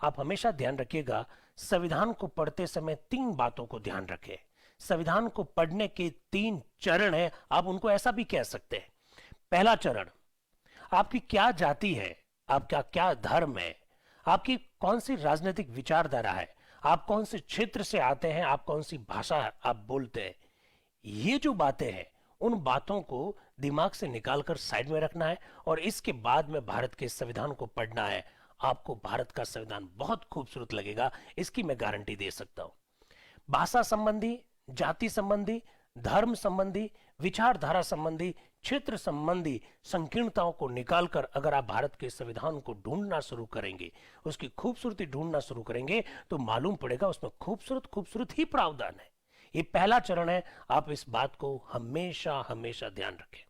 आप हमेशा ध्यान रखिएगा, संविधान को पढ़ते समय 3 बातों को ध्यान रखें। संविधान को पढ़ने के 3 चरण हैं, आप उनको ऐसा भी कह सकते हैं। पहला चरण, आपकी क्या जाति है, आपका क्या धर्म है, आपकी कौन सी राजनीतिक विचारधारा है, आप कौन से क्षेत्र से आते हैं, आप कौन सी भाषा आप बोलते हैं। ये जो बातें हैं, उन बातों को दिमाग से निकालकर साइड में रखना है और इसके बाद में भारत के संविधान को पढ़ना है। आपको भारत का संविधान बहुत खूबसूरत लगेगा, इसकी मैं गारंटी दे सकता हूं। भाषा संबंधी, जाति संबंधी, धर्म संबंधी, विचारधारा संबंधी, क्षेत्र संबंधी संकीर्णताओं को निकालकर अगर आप भारत के संविधान को ढूंढना शुरू करेंगे, उसकी खूबसूरती ढूंढना शुरू करेंगे, तो मालूम पड़ेगा उसमें खूबसूरत खूबसूरत ही प्रावधान है। ये पहला चरण है, आप इस बात को हमेशा हमेशा ध्यान रखें।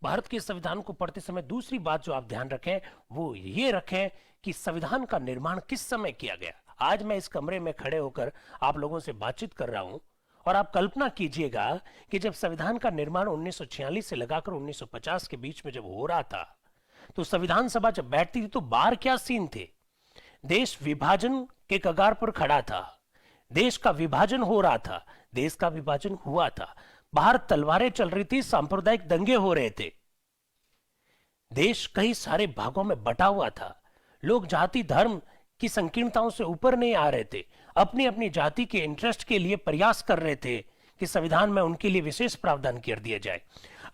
भारत के संविधान को पढ़ते समय दूसरी बात जो आप ध्यान रखें वो ये रखें कि संविधान का निर्माण किस समय किया गया। आज मैं इस कमरे में खड़े होकर आप लोगों से बातचीत कर रहा हूं और आप कल्पना कीजिएगा कि जब संविधान का निर्माण 1946 से लगाकर 1950 के बीच में जब हो रहा था, तो संविधान सभा जब बैठती थी तो बाहर क्या सीन थे। देश विभाजन के कगार पर खड़ा था, देश का विभाजन हो रहा था, देश का विभाजन हुआ था, बाहर तलवारें चल रही थी, सांप्रदायिक दंगे हो रहे थे, देश कई सारे भागों में बटा हुआ था, लोग जाति धर्म की संकीर्णताओं से ऊपर नहीं आ रहे थे, अपनी अपनी जाति के इंटरेस्ट के लिए प्रयास कर रहे थे कि संविधान में उनके लिए विशेष प्रावधान कर दिया जाए।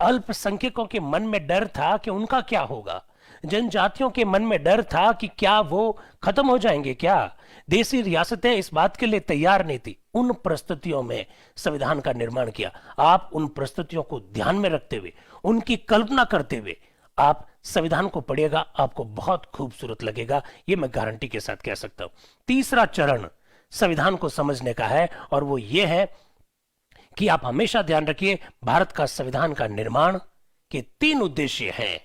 अल्पसंख्यकों के मन में डर था कि उनका क्या होगा, जनजातियों के मन में डर था कि क्या वो खत्म हो जाएंगे, क्या देसी रियासतें इस बात के लिए तैयार नहीं थी। उन परिस्थितियों में संविधान का निर्माण किया। आप उन परिस्थितियों को ध्यान में रखते हुए, उनकी कल्पना करते हुए आप संविधान को पढ़िएगा, आपको बहुत खूबसूरत लगेगा, ये मैं गारंटी के साथ कह सकता हूं। तीसरा चरण संविधान को समझने का है और वो ये है कि आप हमेशा ध्यान रखिए, भारत का संविधान का निर्माण के 3 उद्देश्य हैं।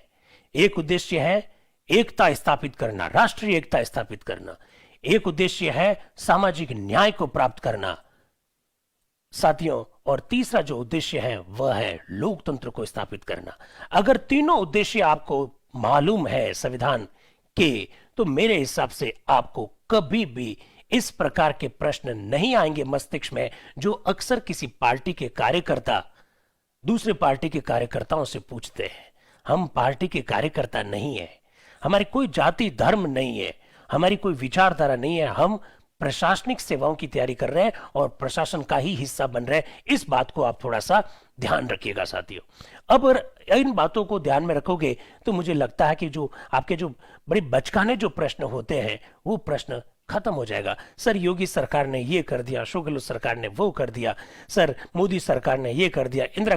एक उद्देश्य है एकता स्थापित करना, राष्ट्रीय एकता स्थापित करना। एक उद्देश्य है सामाजिक न्याय को प्राप्त करना साथियों, और तीसरा जो उद्देश्य है वह है लोकतंत्र को स्थापित करना। अगर तीनों उद्देश्य आपको मालूम है संविधान के, तो मेरे हिसाब से आपको कभी भी इस प्रकार के प्रश्न नहीं आएंगे मस्तिष्क में जो अक्सर किसी पार्टी के कार्यकर्ता दूसरे पार्टी के कार्यकर्ताओं से पूछते हैं। हम पार्टी के कार्यकर्ता नहीं है, हमारी कोई जाति धर्म नहीं है, हमारी कोई विचारधारा नहीं है, हम प्रशासनिक सेवाओं की तैयारी कर रहे हैं और प्रशासन का ही हिस्सा बन रहे हैं। इस बात को आप थोड़ा सा ध्यान रखिएगा साथियों। अब इन बातों को ध्यान में रखोगे तो मुझे लगता है कि जो आपके जो बड़े बचकाने जो प्रश्न होते हैं वो प्रश्न खत्म हो जाएगा। सर योगी सरकार ने ये कर दिया, अशोक गहलोत सरकार ने वो कर दिया, सर मोदी सरकार ने ये कर दिया, इंदिरा